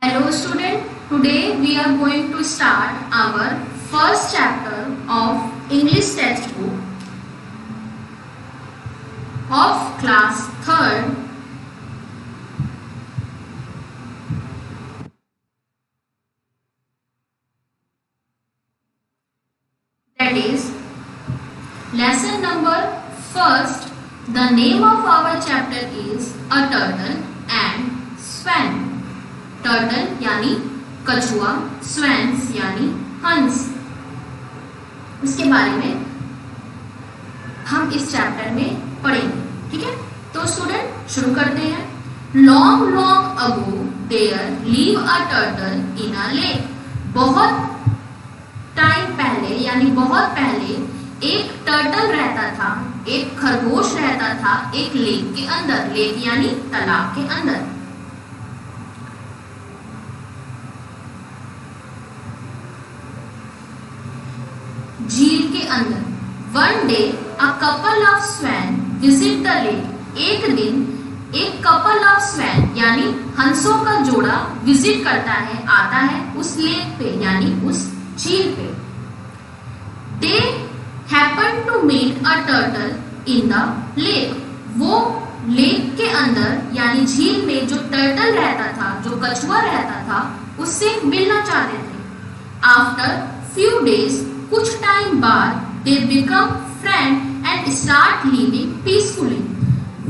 Hello student, today we are going to start our first chapter of English textbook of class 3rd. That is lesson number first. The name of our chapter is A Turtle and Swan. Turtle यानी कछुआ, स्वैन्स यानी हंस, इसके बारे में हम इस chapter में पढ़ेंगे। ठीक है, तो स्टूडेंट शुरू करते हैं। Long long ago there live a turtle in a lake. बहुत टाइम पहले यानी बहुत पहले एक टर्टल रहता था, एक खरगोश रहता था एक लेक के अंदर। लेक यानी तालाब के अंदर। झील के अंदर। One day a couple of swan visit the lake. एक दिन एक कपल ऑफ स्वैन यानी हंसों का जोड़ा विजिट करता है, आता है उस लेक पे यानी उस झील पे। They happen to meet a turtle in the lake. वो लेक के अंदर यानी झील में जो टर्टल रहता था, जो कछुआ रहता था, उससे मिलना चाहते थे। आफ्टर फ्यू डेज, कुछ टाइम बाद, they become friend and start living peacefully.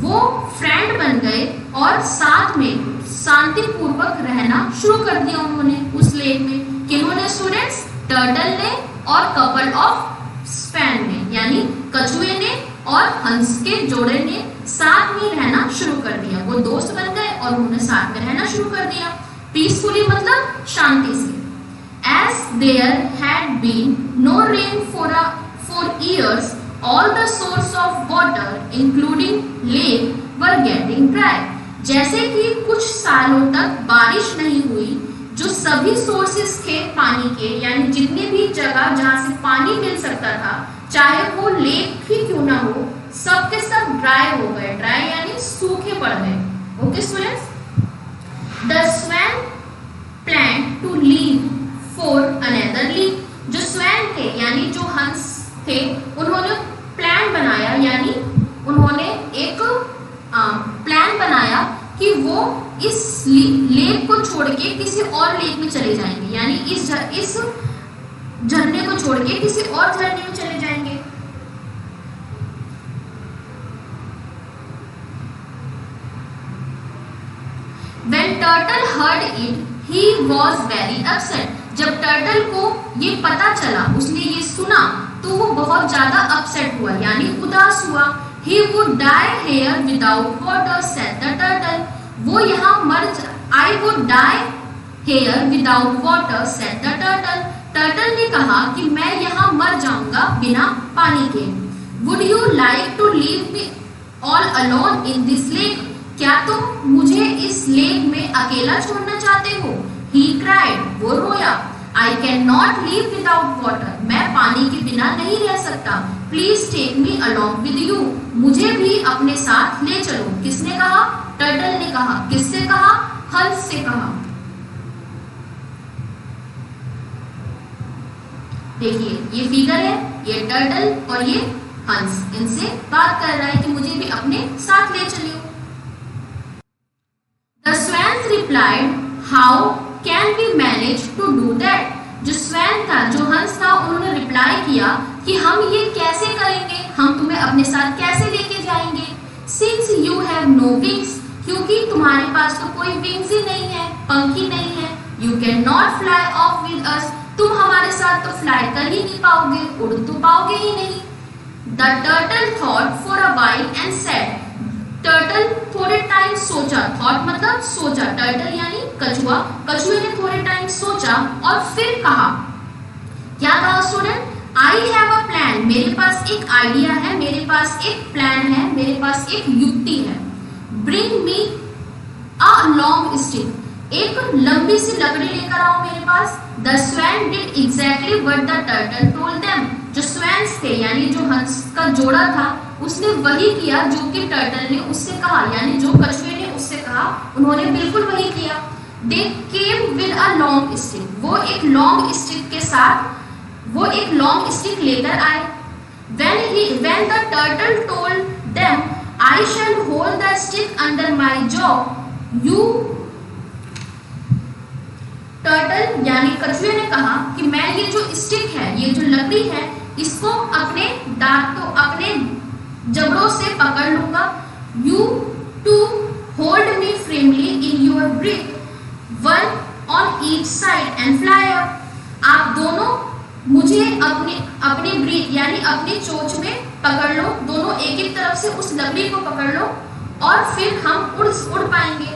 वो फ्रेंड बन गए और साथ में शांतिपूर्वक रहना शुरू कर दिया उन्होंने उस लेक में। किन्होंने स्टूडेंट्स? टर्टल ने और कपल ऑफ स्वैन ने, यानी कछुए ने और हंस के जोड़े ने साथ में रहना शुरू कर दिया। वो दोस्त बन गए और उन्होंने साथ में रहना शुरू कर दिया। पीसफुली मतलब शांति से। As there had been no rain for years, all the sources of water, including lake, were getting dry. जैसे कि कुछ सालों तक बारिश नहीं हुई, जो सभी सोर्सेस थे पानी के, यानी जितने भी जगह जहाँ से पानी मिल सकता था, चाहे वो लेक ही क्यों ना हो, सब के सब ड्राई हो गए। ड्राई यानी सूखे पड़ गए। Okay students, the swan plan to leave for another lake. जो स्वैन थे यानी जो हंस थे, उन्होंने प्लान बनाया, यानी उन्होंने एक प्लान बनाया कि वो इस लेक को छोड़ के किसी और लेक में चले जाएंगे, यानी इस झरने को छोड़ के किसी और झरने में चले जाएंगे। When turtle heard it, he was very upset. जब टर्टल को ये पता चला, उसने ये सुना, तो वो बहुत ज्यादा अपसेट हुआ यानी उदास हुआ। He would die here without water, said the turtle. वो यहाँ I would die here without water, said the turtle. Turtle ने कहा कि मैं यहाँ मर जाऊंगा बिना पानी के। Would you like to leave me all alone in this lake? क्या तुम मुझे इस लेक में अकेला छोड़ना चाहते हो? He cried, वो रोया। I cannot live without water. मैं पानी के बिना नहीं रह सकता। Please take me along with you. मुझे भी अपने साथ ले चलो। किसने कहा? टर्टल ने कहा। किससे कहा? हंस से कहा। देखिए ये फिगर है, ये टर्टल और ये हंस, इनसे बात कर रहा है कि मुझे भी अपने साथ ले चलियो। The swans replied, How can we manage to do that? जो स्वैन था, जो हंस था, उन्होंने रिप्लाई किया कि हम ये कैसे करेंगे, हम तुम्हें अपने साथ कैसे लेके जाएंगे। Since you have no wings, क्योंकि तुम्हारे पास तो कोई विंग्स ही नहीं है, पंख ही नहीं है। You cannot fly off with us, तुम हमारे साथ तो फ्लाई कर ही नहीं पाओगे, उड़ तो पाओगे ही नहीं। The turtle thought for a while and said, turtle थोड़े टाइम सोचा। थॉट मतलब सोचा। टर्टल यानी कछुआ। कछुए ने थोड़े टाइम सोचा और फिर कहा, क्या कहा student? I have a plan. मेरे पास एक आइडिया है, मेरे पास एक प्लान है, मेरे पास एक युक्ति है। Bring me a long stick. एक लंबी सी लकड़ी लेकर आओ मेरे पास। The swan did exactly what the turtle told them. जो स्वैन्स थे यानी जो हंस का जोड़ा था, उसने वही किया जो कि टर्टल ने उससे कहा, यानी जो कछुए ने उससे कहा, उन्होंने बिल्कुल वही किया। They came with a long stick, वो एक लॉन्ग स्टिक के साथ, वो एक लॉन्ग स्टिक लेकर आए। when the turtle told them, I shall hold the stick under my jaw, you turtle यानी कछुए ने कहा कि मैं ये जो स्टिक है, ये जो लकड़ी है, इसको अपने दांतों, अपने जबड़ों से पकड़ लूंगा। You to hold me firmly in your beak, one on each side and fly up. आप दोनों मुझे अपने ब्रीक यानी अपनी चोंच में पकड़ लो, दोनों एक एक तरफ से उस लकड़ी को पकड़ लो और फिर हम उड़ पाएंगे।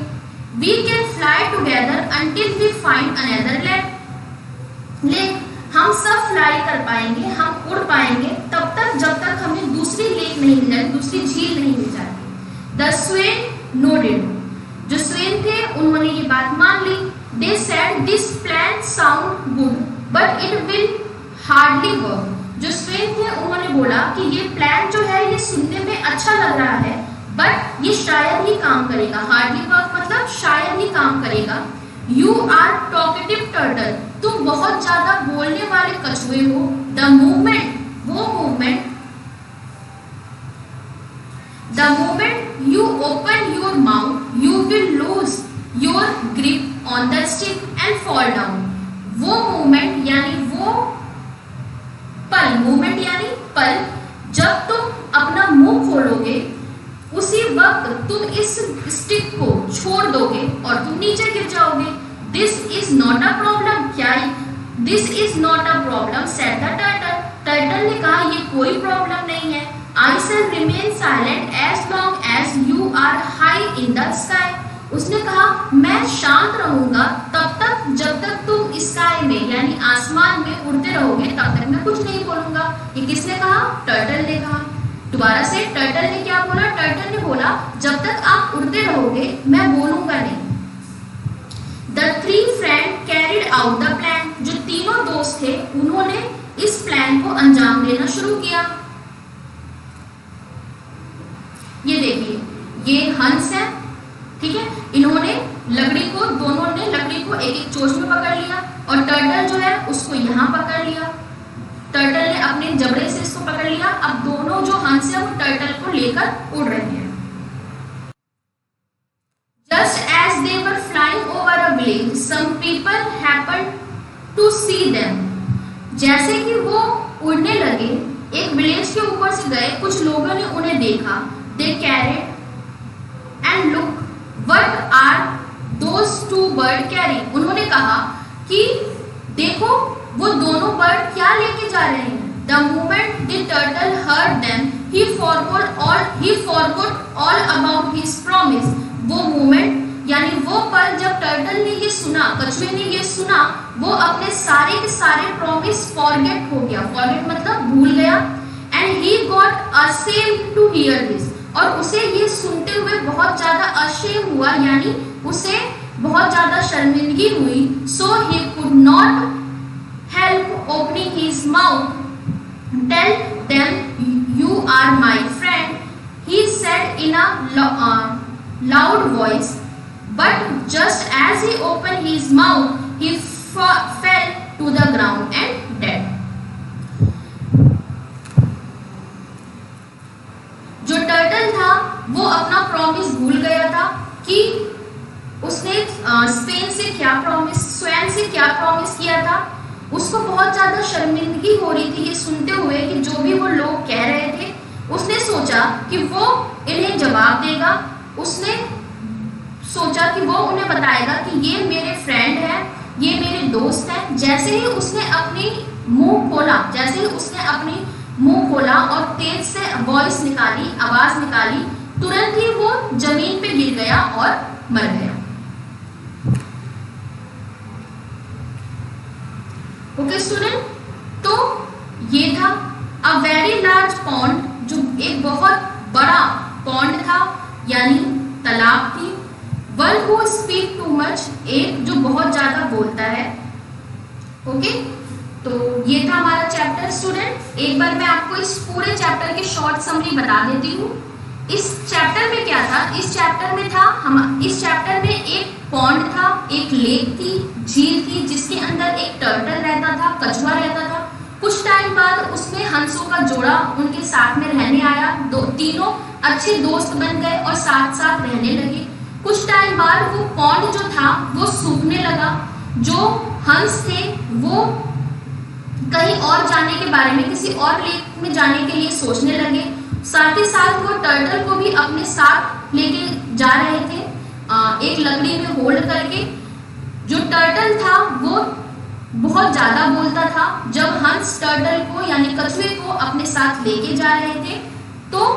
We can fly together until we find another lake. हम सब फ्लाई कर पाएंगे, हम उड़ पाएंगे तब तक जब तक हमें दूसरी लेक नहीं मिल जाती, दूसरी झील नहीं मिल जाती। The swan nodded. जो स्वेन थे उन्होंने ये बात मान ली। They said this plan sound good, but it will hardly work. जो स्वेन थे उन्होंने बोला कि ये प्लान जो है ये सुनने में अच्छा लग रहा है, बट ये शायद ही काम करेगा। हार्डली वर्क मतलब शायद ही काम करेगा। You are talkative turtle, तुम बहुत ज्यादा बोलने वाले कछुए हो। The moment you open your mouth, you will lose your grip on the stick and fall down. वो मोमेंट यानी वो पल, मोमेंट यानी पल, जब तुम अपना मुंह खोलोगे उसी वक्त तुम इस स्टिक को छोड़ दोगे और तुम नीचे गिर जाओगे। This is not a problem, क्या This is not a problem, said the turtle. Turtle ने कहा ये कोई प्रॉब्लम नहीं है। I shall remain silent as long as you are high in the sky. उसने कहा मैं शांत रहूंगा तब तक जब तक तुम स्काई में यानी आसमान में उड़ते रहोगे, तब तक मैं कुछ नहीं बोलूंगा। ये किसने कहा? टर्टल ने कहा। दोबारा से टर्टल ने क्या बोला? टर्टल ने बोला जब तक आप उड़ते रहोगे मैं बोलूंगा नहीं। The three friends carried out the plan. जो तीनों दोस्त थे उन्होंने इस प्लान को अंजाम देना शुरू किया। ये देखिए, ये हंस है, ठीक है। इन्होंने लकड़ी को, दोनों ने लकड़ी को एक एक चोंच में पकड़ लिया और टर्टल जो है उसको यहाँ पकड़ लिया। टर्टल ने अपने जबड़े से इसको पकड़ लिया। अब दोनों जो हंस है वो टर्टल को लेकर उड़ रहे हैं। Just as they were flying over a village, some people happened to see them. जैसे कि वो उड़ने लगे, एक विलेज के ऊपर से गए, कुछ लोगों ने उन्हें देखा। They carried and look, what are those two birds carrying? उन्होंने कहा कि देखो वो दोनों बर्ड क्या लेके जा रहे हैं। The moment the turtle heard them, he forgot all about his promise. वो मोमेंट यानी वो पल जब टर्टल ने ये सुना, कछुए ने ये सुना, वो अपने सारे के सारे प्रॉमिस फॉरगेट हो गया। फॉरगेट मतलब भूल गया। And he got ashamed to hear this. और उसे ये सुनते हुए बहुत ज्यादा अशेम हुआ, यानी उसे बहुत ज्यादा शर्मिंदगी हुई। So he could not help opening his mouth. Tell them you are my friend, he said in a loud voice. But just as he opened his mouth, he fell to the ground and dead. जो turtle था वो अपना promise भूल गया था कि उसने स्वेन से क्या प्रॉमिस किया था। उसको बहुत ज्यादा शर्मिंदगी हो रही थी ये सुनते हुए कि जो भी वो लोग कह रहे थे। उसने सोचा कि वो इन्हें जवाब देगा। उसने सोचा कि वो उन्हें बताएगा कि ये मेरे फ्रेंड है, ये मेरे दोस्त है। जैसे ही उसने अपनी मुंह खोला और तेज से वॉइस निकाली, आवाज निकाली, तुरंत ही वो जमीन पे गिर गया और मर गया। ओके स्टूडेंट, तो ये था अ वेरी लार्ज पॉन्ड, जो एक बहुत बड़ा पॉन्ड था यानी तालाब थी। One who speak too much, एक जो बहुत ज्यादा बोलता है। ओके, तो ये था हमारा चैप्टर स्टूडेंट। एक बार मैं आपको इस पूरे चैप्टर की शॉर्ट समरी बता देती हूँ। इस चैप्टर में क्या था, इस चैप्टर में एक पॉन्ड था, एक लेक थी, झील थी, जिसके अंदर एक टर्टल रहता था, कछुआ रहता था। कुछ टाइम बाद उसमें हंसों का जोड़ा उनके साथ में रहने आया, तीनों अच्छे दोस्त बन गए और साथ साथ रहने लगे। कुछ टाइम बाद वो पॉन्ड जो था वो सूखने लगा। जो हंस थे वो कहीं और जाने के बारे में, किसी और लेक में जाने के लिए सोचने लगे। साथ ही साथ वो टर्टल को भी अपने साथ लेके जा रहे थे, एक लकड़ी में होल्ड करके। जो टर्टल था वो बहुत ज्यादा बोलता था। जब हंस टर्टल को यानी कछुए को अपने साथ लेके जा रहे थे तो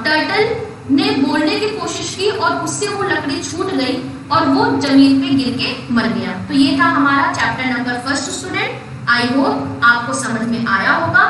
टर्टल ने बोलने की कोशिश की और उससे वो लकड़ी छूट गई और वो जमीन पे गिर के मर गया। तो ये था हमारा chapter number 1 student. I hope आपको समझ में आया होगा।